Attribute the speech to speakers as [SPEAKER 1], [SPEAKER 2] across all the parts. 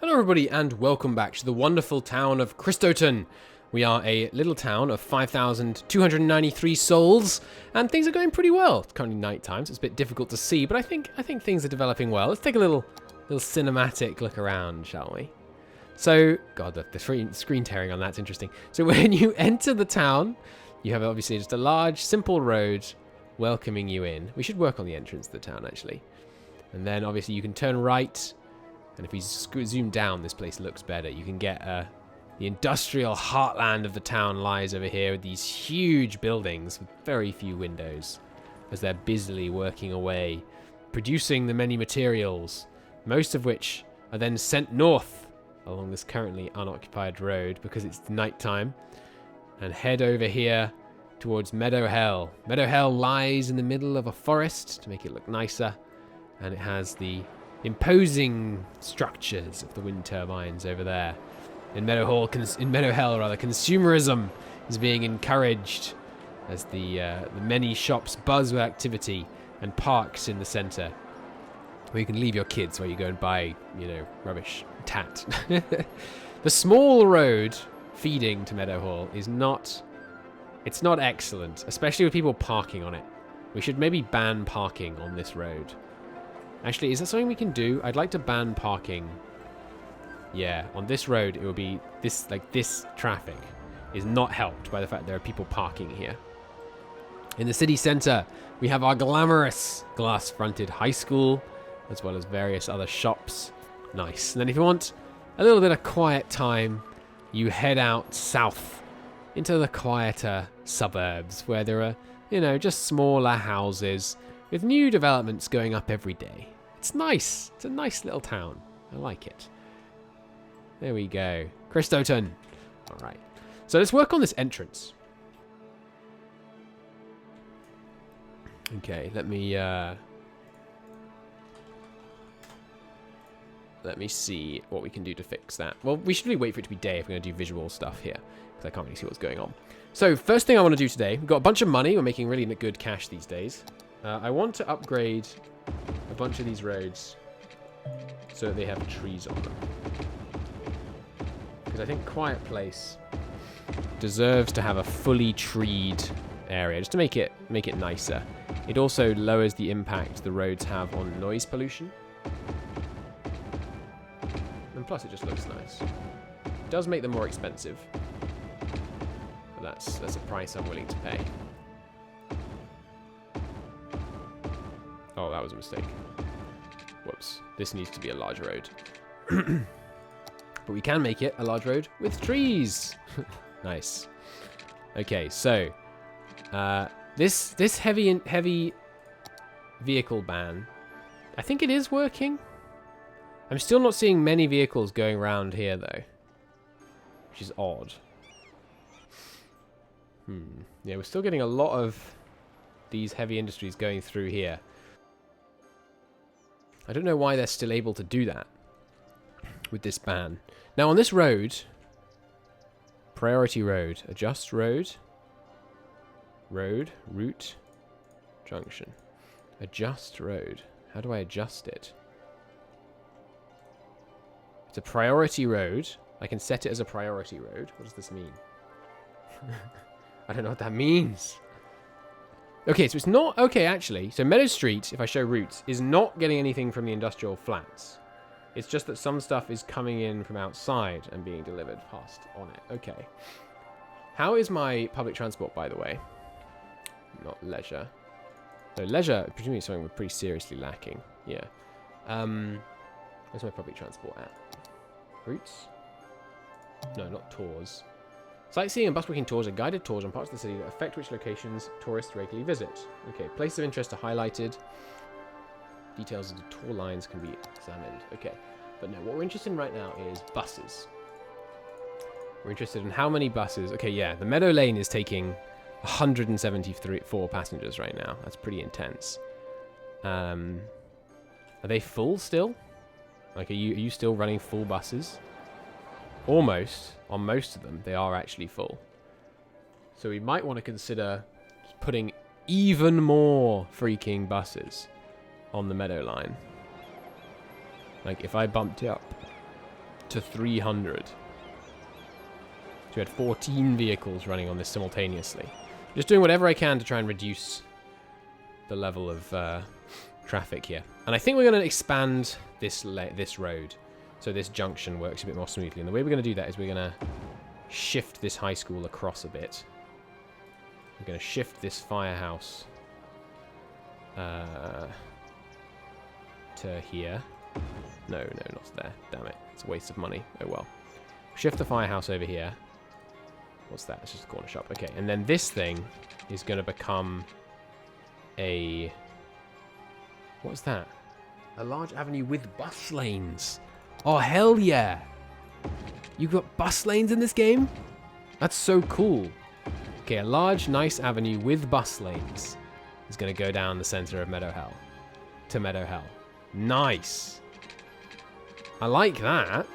[SPEAKER 1] Hello everybody and welcome back to the wonderful town of Cristoton. We are a little town of 5,293 souls and things are going pretty well. It's currently night time, so it's a bit difficult to see, but I think things are developing well. Let's take a little cinematic look around, shall we? So, God, the screen tearing on that's interesting. So when you enter the town, you have obviously just a large, simple road welcoming you in. We should work on the entrance to the town, actually. And then obviously you can turn right. And if we zoom down, this place looks better. You can get the industrial heartland of the town lies over here with these huge buildings with very few windows as they're busily working away, producing the many materials, most of which are then sent north along this currently unoccupied road because it's nighttime, and head over here towards Meadow Hell. Meadow Hell lies in the middle of a forest to make it look nicer, and it has the imposing structures of the wind turbines over there. In Meadow Hell, consumerism is being encouraged as the many shops buzz with activity and parks in the centre where you can leave your kids while you go and buy, rubbish, tat. The small road feeding to Meadow Hall is not excellent, especially with people parking on it. We should maybe ban parking on this road. Actually, is that something we can do? I'd like to ban parking. Yeah, on this road, it will be this traffic is not helped by the fact there are people parking here. In the city centre, we have our glamorous glass-fronted high school, as well as various other shops. Nice. And then if you want a little bit of quiet time, you head out south into the quieter suburbs where there are, just smaller houses with new developments going up every day. It's nice. It's a nice little town. I like it. There we go. Cristoton. All right. So let's work on this entrance. Okay, let me see what we can do to fix that. Well, we should really wait for it to be day if we're going to do visual stuff here, because I can't really see what's going on. So first thing I want to do today, we've got a bunch of money. We're making really good cash these days. I want to upgrade a bunch of these roads so that they have trees on them. Because I think Quiet Place deserves to have a fully treed area, just to make it nicer. It also lowers the impact the roads have on noise pollution. And plus it just looks nice. It does make them more expensive. But that's a price I'm willing to pay. Oh, that was a mistake. Whoops. This needs to be a large road. But we can make it a large road with trees. Nice. Okay, so this heavy vehicle ban, I think it is working. I'm still not seeing many vehicles going around here though, which is odd. Yeah, we're still getting a lot of these heavy industries going through here. I don't know why they're still able to do that with this ban. Now on this road, priority road, adjust road, route, junction, adjust road. How do I adjust it? It's a priority road. I can set it as a priority road. What does this mean? I don't know what that means. Okay, so it's not... Okay, actually. So Meadow Street, if I show routes, is not getting anything from the industrial flats. It's just that some stuff is coming in from outside and being delivered past on it. Okay. How is my public transport, by the way? Not leisure. So leisure, presumably is something we're pretty seriously lacking. Yeah. Where's my public transport at? Routes? No, not tours. Sightseeing and bus-walking tours are guided tours on parts of the city that affect which locations tourists regularly visit. Okay, places of interest are highlighted. Details of the tour lines can be examined. Okay, but no, what we're interested in right now is buses. We're interested in how many buses... Okay, yeah, the Meadow Lane is taking 174 passengers right now. That's pretty intense. Are they full still? Like, are you still running full buses? Almost. On most of them, they are actually full. So we might want to consider putting even more freaking buses on the Meadow line. Like, if I bumped it up to 300. So we had 14 vehicles running on this simultaneously. Just doing whatever I can to try and reduce the level of traffic here. And I think we're going to expand this road so this junction works a bit more smoothly. And the way we're going to do that is we're going to shift this high school across a bit. We're going to shift this firehouse to here. No, not there. Damn it. It's a waste of money. Oh well. Shift the firehouse over here. What's that? It's just a corner shop. Okay, and then this thing is going to become a... What's that? A large avenue with bus lanes. Oh, hell yeah. You've got bus lanes in this game? That's so cool. Okay, a large, nice avenue with bus lanes is going to go down the center of Meadow Hell to Meadow Hell. Nice. I like that.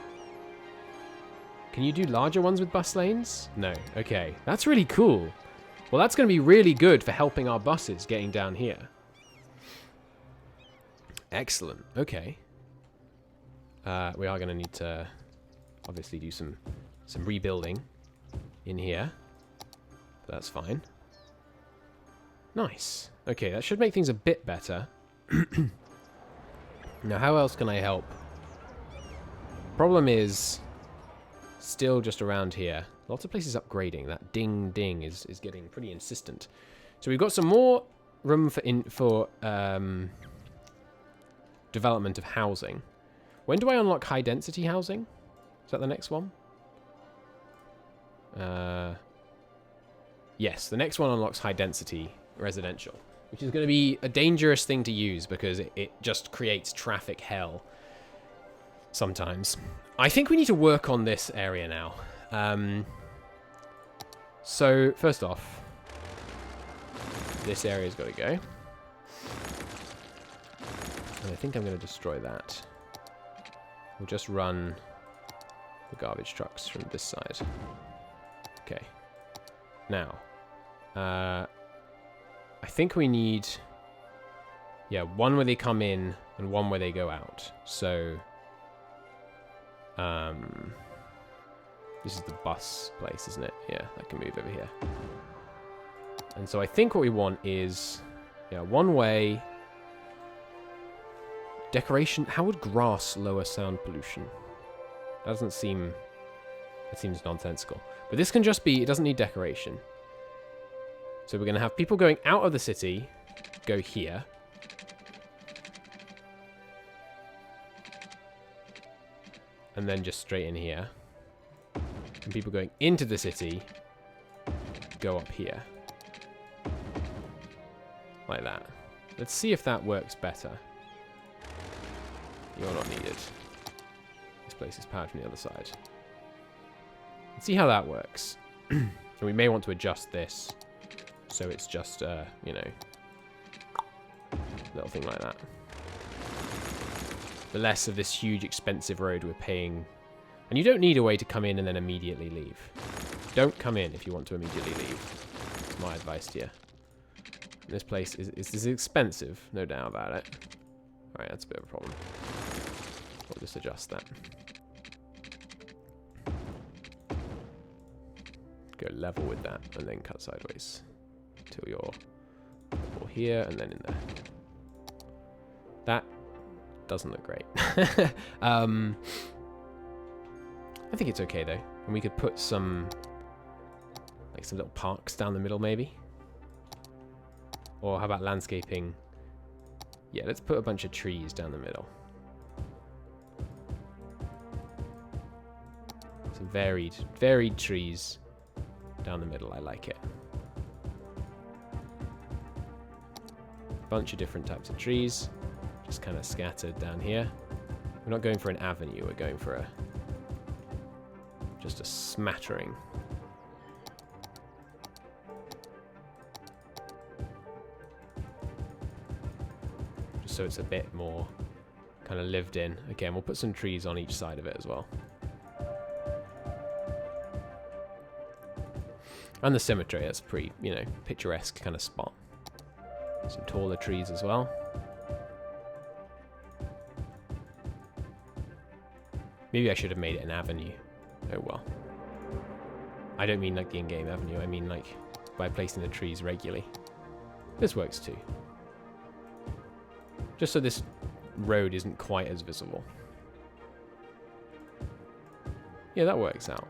[SPEAKER 1] Can you do larger ones with bus lanes? No. Okay. That's really cool. Well, that's going to be really good for helping our buses getting down here. Excellent. Okay. We are going to need to obviously do some rebuilding in here. But that's fine. Nice. Okay, that should make things a bit better. Now, how else can I help? Problem is still just around here. Lots of places upgrading. That ding ding is getting pretty insistent. So we've got some more room for development of housing. When do I unlock high density housing? Is that the next one? Yes, the next one unlocks high density residential, which is going to be a dangerous thing to use because it just creates traffic hell sometimes. I think we need to work on this area now. So, first off, this area's got to go. And I think I'm going to destroy that. We'll just run the garbage trucks from this side. Okay. Now, I think we need, yeah, one where they come in and one where they go out. So, this is the bus place, isn't it? Yeah, that can move over here. And so I think what we want is, yeah, one way. Decoration. How would grass lower sound pollution? That doesn't seem... It seems nonsensical. But this can just be... It doesn't need decoration. So we're going to have people going out of the city, go here. And then just straight in here. And people going into the city, go up here. Like that. Let's see if that works better. You're not needed. This place is powered from the other side. Let's see how that works. So we may want to adjust this so it's just, you know, little thing like that. The less of this huge expensive road we're paying. And you don't need a way to come in and then immediately leave. Don't come in if you want to immediately leave. That's my advice to you. This place is expensive, no doubt about it. Alright, that's a bit of a problem. We'll just adjust that. Go level with that, and then cut sideways. Till you're level here, and then in there. That doesn't look great. I think it's okay, though. And we could put some... like some little parks down the middle, maybe? Or how about landscaping? Yeah, let's put a bunch of trees down the middle. Some varied trees down the middle. I like it. Bunch of different types of trees, just kind of scattered down here. We're not going for an avenue. We're going for just a smattering. So it's a bit more kind of lived in. Again, we'll put some trees on each side of it as well. And the cemetery, that's pretty, you know, picturesque kind of spot. Some taller trees as well. Maybe I should have made it an avenue. Oh well. I don't mean like the in-game avenue. I mean like by placing the trees regularly. This works too. Just so this road isn't quite as visible. Yeah, that works out.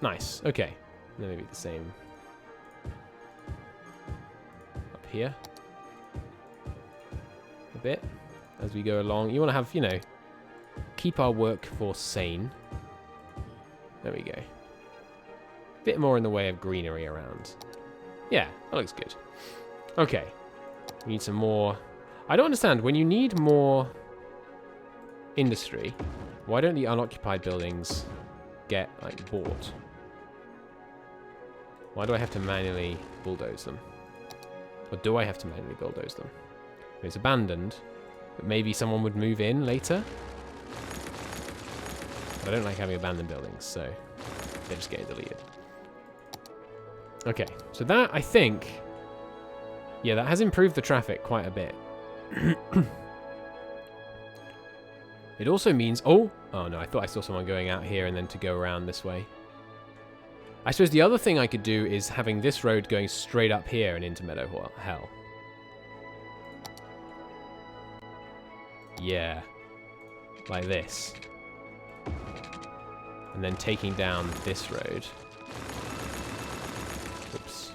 [SPEAKER 1] Nice. Okay. Then maybe the same up here. A bit as we go along. You want to have, you know, keep our workforce sane. There we go. Bit more in the way of greenery around. Yeah, that looks good. Okay. We need some more. I don't understand. When you need more industry, why don't the unoccupied buildings get, like, bought? Why do I have to manually bulldoze them? Or do I have to manually bulldoze them? It's abandoned, but maybe someone would move in later. I don't like having abandoned buildings, so they're just getting deleted. Okay, so that, I think... Yeah, that has improved the traffic quite a bit. It also means... Oh no, I thought I saw someone going out here and then to go around this way. I suppose the other thing I could do is having this road going straight up here and into Meadow Hell. Yeah. Like this. And then taking down this road. Oops.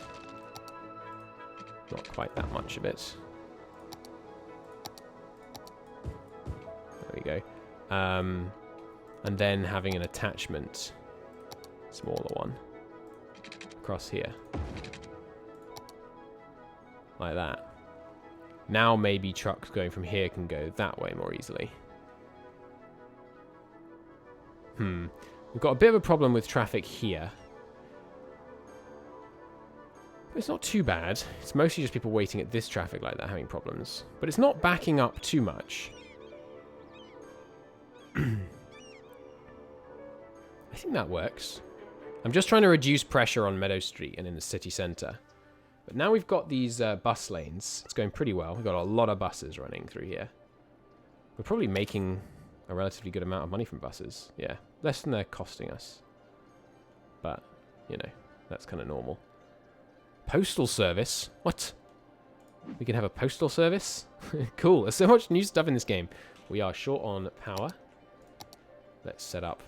[SPEAKER 1] Not quite that much of it. There we go. And then having an attachment, smaller one, across here. Like that. Now maybe trucks going from here can go that way more easily. We've got a bit of a problem with traffic here. But it's not too bad. It's mostly just people waiting at this traffic like that having problems. But it's not backing up too much. I think that works. I'm just trying to reduce pressure on Meadow Street and in the city centre. But now we've got these bus lanes. It's going pretty well. We've got a lot of buses running through here. We're probably making a relatively good amount of money from buses. Yeah, less than they're costing us. But, you know, that's kind of normal. Postal service? What? We can have a postal service? Cool. There's so much new stuff in this game. We are short on power. Let's set up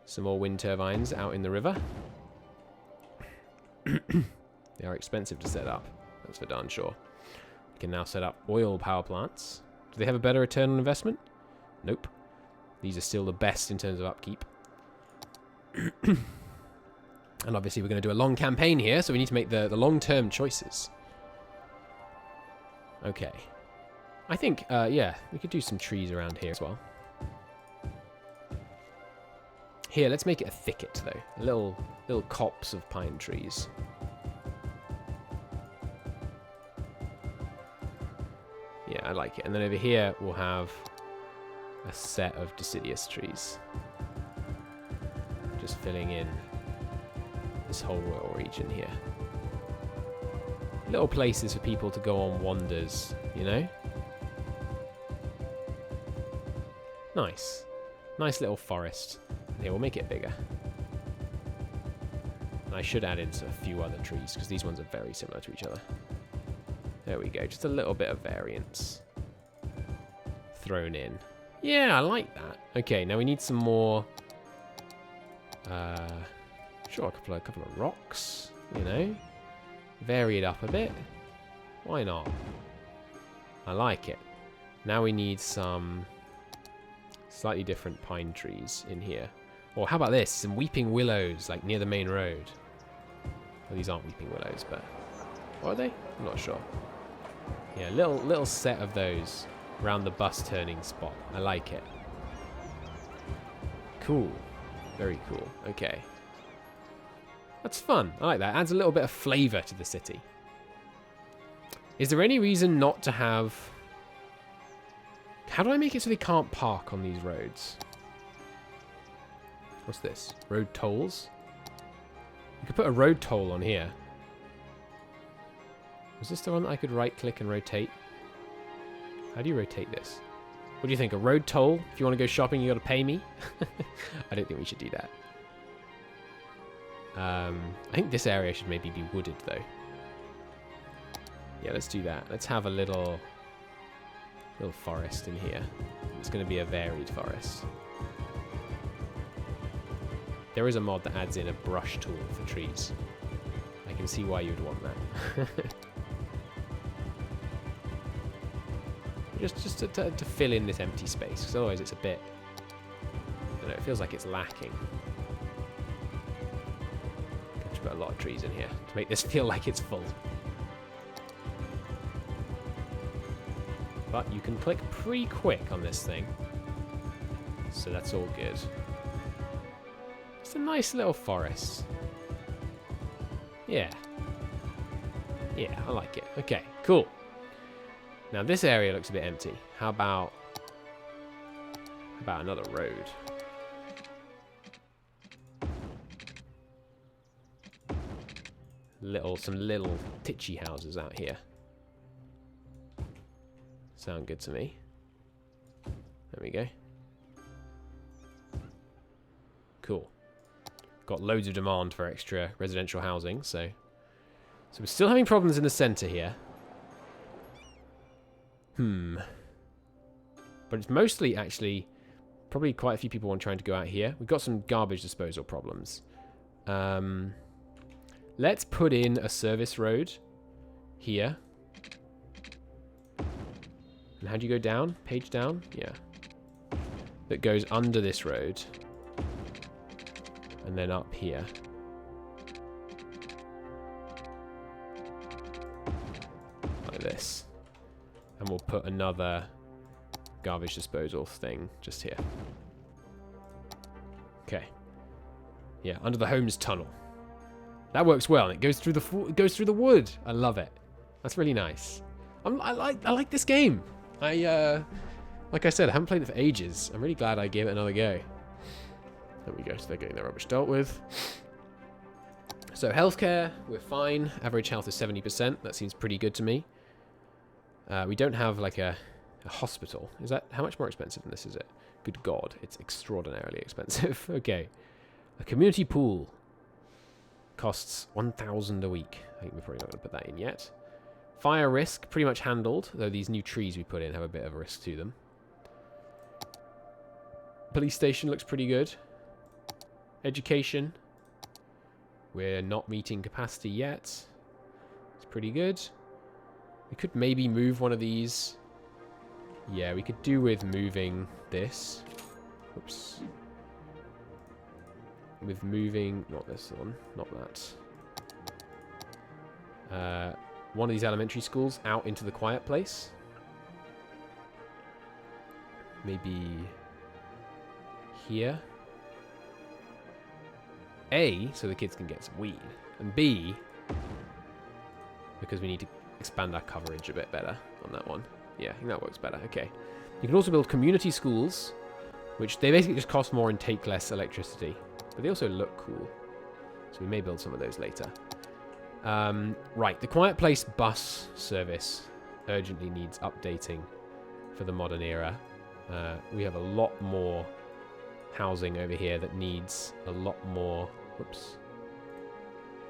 [SPEAKER 1] some more wind turbines out in the river. They are expensive to set up. That's for darn sure. We can now set up oil power plants. Do they have a better return on investment? Nope. These are still the best in terms of upkeep. And obviously we're going to do a long campaign here, so we need to make the long-term choices. Okay. I think, yeah, we could do some trees around here as well. Here, let's make it a thicket, though. Little copse of pine trees. Yeah, I like it. And then over here, we'll have a set of deciduous trees. Just filling in this whole royal region here. Little places for people to go on wanders, you know? Nice. Nice little forest. Here, we'll make it bigger. And I should add in a few other trees, because these ones are very similar to each other. There we go. Just a little bit of variance thrown in. Yeah, I like that. Okay, now we need some more... sure, a couple of rocks, you know? Vary it up a bit. Why not? I like it. Now we need some slightly different pine trees in here. Or how about this? Some weeping willows, like near the main road. Well, these aren't weeping willows, but... Are they? I'm not sure. Yeah, little set of those around the bus turning spot. I like it. Cool. Very cool. Okay. That's fun. I like that. Adds a little bit of flavour to the city. Is there any reason not to have... How do I make it so they can't park on these roads? What's this? Road tolls? You could put a road toll on here. Was this the one that I could right-click and rotate? How do you rotate this? What do you think? A road toll? If you want to go shopping, you got to pay me? I don't think we should do that. I think this area should maybe be wooded, though. Yeah, let's do that. Let's have a little forest in here. It's going to be a varied forest. There is a mod that adds in a brush tool for trees. I can see why you would want that. just to fill in this empty space, because otherwise it's a bit... I don't know, it feels like it's lacking. I've got a lot of trees in here to make this feel like it's full. But you can click pretty quick on this thing. So that's all good. It's a nice little forest. Yeah. Yeah, I like it. Okay, cool. Now this area looks a bit empty. How about another road? Some little titchy houses out here. Sound good to me. There we go. Cool. Got loads of demand for extra residential housing, so we're still having problems in the center here. But it's mostly actually probably quite a few people trying to go out here. We've got some garbage disposal problems. Let's put in a service road here. And how do you go down? Page down? Yeah. That goes under this road. And then up here. Like this. And we'll put another garbage disposal thing just here. Okay. Yeah, under the homes tunnel. That works well. And it goes through the wood. I love it. That's really nice. I like this game. Like I said, I haven't played it for ages. I'm really glad I gave it another go. There we go. So they're getting their rubbish dealt with. So healthcare, we're fine. Average health is 70%. That seems pretty good to me. We don't have like a hospital. Is that how much more expensive than this is it? Good God, it's extraordinarily expensive. Okay. A community pool costs 1,000 a week. I think we're probably not going to put that in yet. Fire risk, pretty much handled, though these new trees we put in have a bit of a risk to them. Police station looks pretty good. Education. We're not meeting capacity yet. It's pretty good. We could maybe move one of these. Yeah, we could do with moving this. Oops. With moving, not this one, not that. One of these elementary schools out into the quiet place. Maybe here. A, so the kids can get some weed. And B, because we need to expand our coverage a bit better on that one. Yeah, I think that works better. Okay. You can also build community schools, which they basically just cost more and take less electricity. But they also look cool. So we may build some of those later. Right, the Quiet Place bus service urgently needs updating for the modern era. We have a lot more housing over here that needs a lot more... Whoops.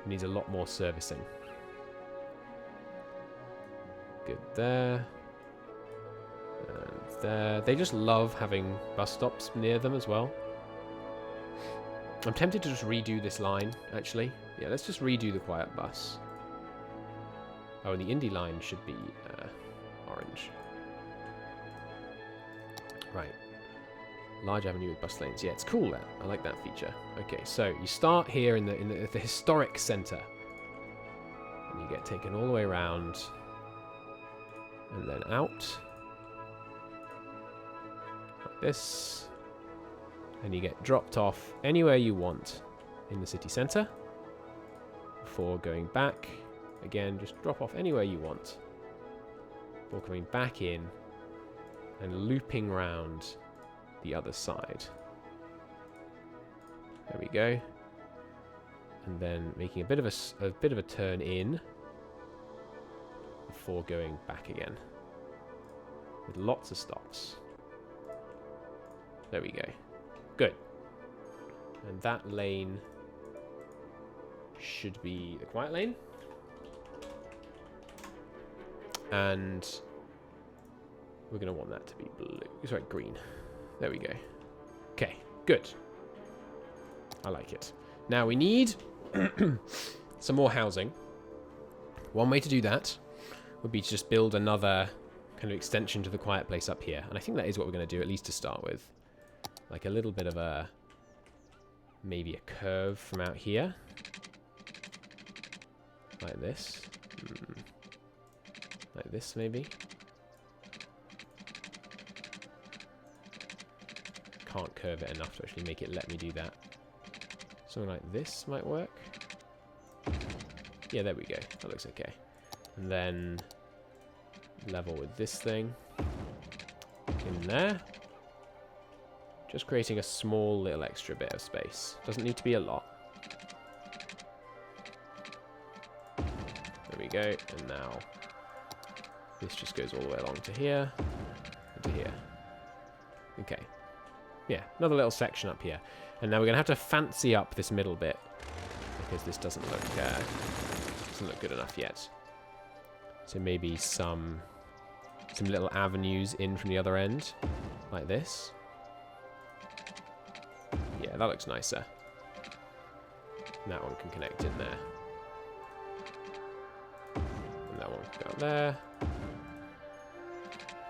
[SPEAKER 1] Needs a lot more servicing. Good there. And there. They just love having bus stops near them as well. I'm tempted to just redo this line, actually. Yeah, let's just redo the quiet bus. Oh, and the indie line should be orange. Right. Large avenue with bus lanes. Yeah, it's cool, that. I like that feature. Okay, so you start here in the historic center. And you get taken all the way around. And then out. Like this. And you get dropped off anywhere you want in the city center. Before going back. Again, just drop off anywhere you want. Before coming back in. And looping round the other side. There we go. And then making a bit of a turn in. Before going back again. With lots of stops. There we go. Good. And that lane should be the quiet lane. And we're going to want that to be blue. Sorry, green. There we go. Okay, good. I like it. Now we need some more housing. One way to do that would be to just build another kind of extension to the quiet place up here. And I think that is what we're going to do, at least to start with. Like a little bit of a... maybe a curve from out here. Like this. Like this, maybe. Can't curve it enough to actually make it let me do that. Something like this might work. Yeah, there we go. That looks okay. And then level with this thing in there. Just creating a small little extra bit of space. Doesn't need to be a lot. There we go. And now this just goes all the way along to here and to here. Okay. Yeah, another little section up here. And now we're going to have to fancy up this middle bit because this doesn't look good enough yet. So maybe some little avenues in from the other end, like this. Yeah, that looks nicer. And that one can connect in there. And that one can go up there.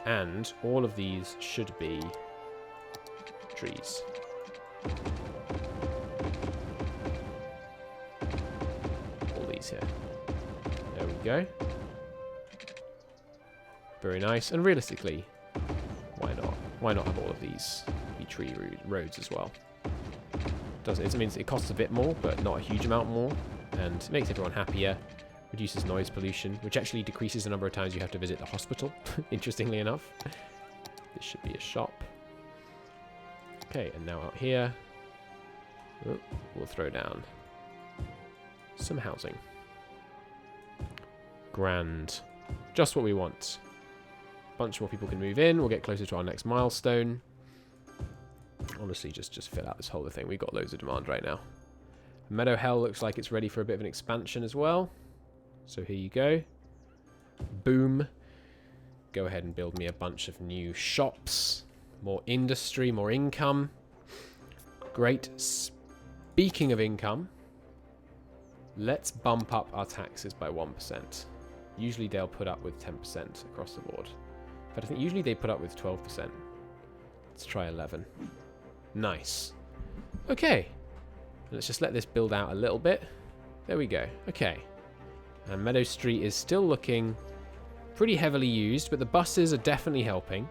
[SPEAKER 1] And all of these should be trees. All these here. There we go. Very nice. And realistically, why not? Why not have all of these be tree roads as well? It means it costs a bit more, but not a huge amount more, and it makes everyone happier. Reduces noise pollution, which actually decreases the number of times you have to visit the hospital. Interestingly enough, this should be a shop. Okay, and now out here, we'll throw down some housing. Grand. Just what we want. A bunch more people can move in. We'll get closer to our next milestone. Honestly, just fill out this whole thing. We've got loads of demand right now. Meadow Hell looks like it's ready for a bit of an expansion as well. So here you go. Boom. Go ahead and build me a bunch of new shops. More industry, more income. Great. Speaking of income, let's bump up our taxes by 1%. Usually they'll put up with 10% across the board. But I think usually they put up with 12%. Let's try 11. Nice. Okay. Let's just let this build out a little bit. There we go. Okay. And Meadow Street is still looking pretty heavily used, but the buses are definitely helping.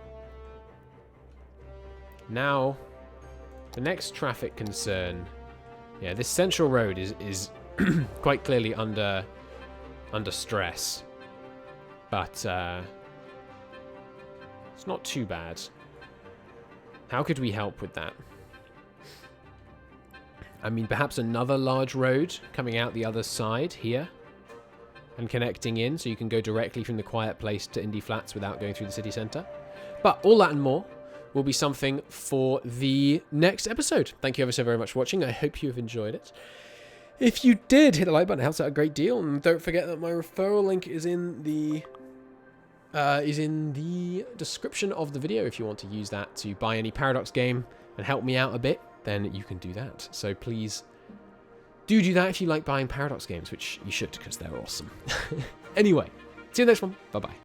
[SPEAKER 1] Now, the next traffic concern. Yeah, this central road is quite clearly under stress. But it's not too bad. How could we help with that? I mean, perhaps another large road coming out the other side here and connecting in so you can go directly from the quiet place to Indie Flats without going through the city centre. But all that and more will be something for the next episode. Thank you ever so very much for watching. I hope you have enjoyed it. If you did, hit the like button. It helps out a great deal. And don't forget that my referral link is in the description of the video. If you want to use that to buy any Paradox game and help me out a bit, then you can do that. So please do that if you like buying Paradox games, which you should because they're awesome. Anyway, see you in the next one. Bye-bye.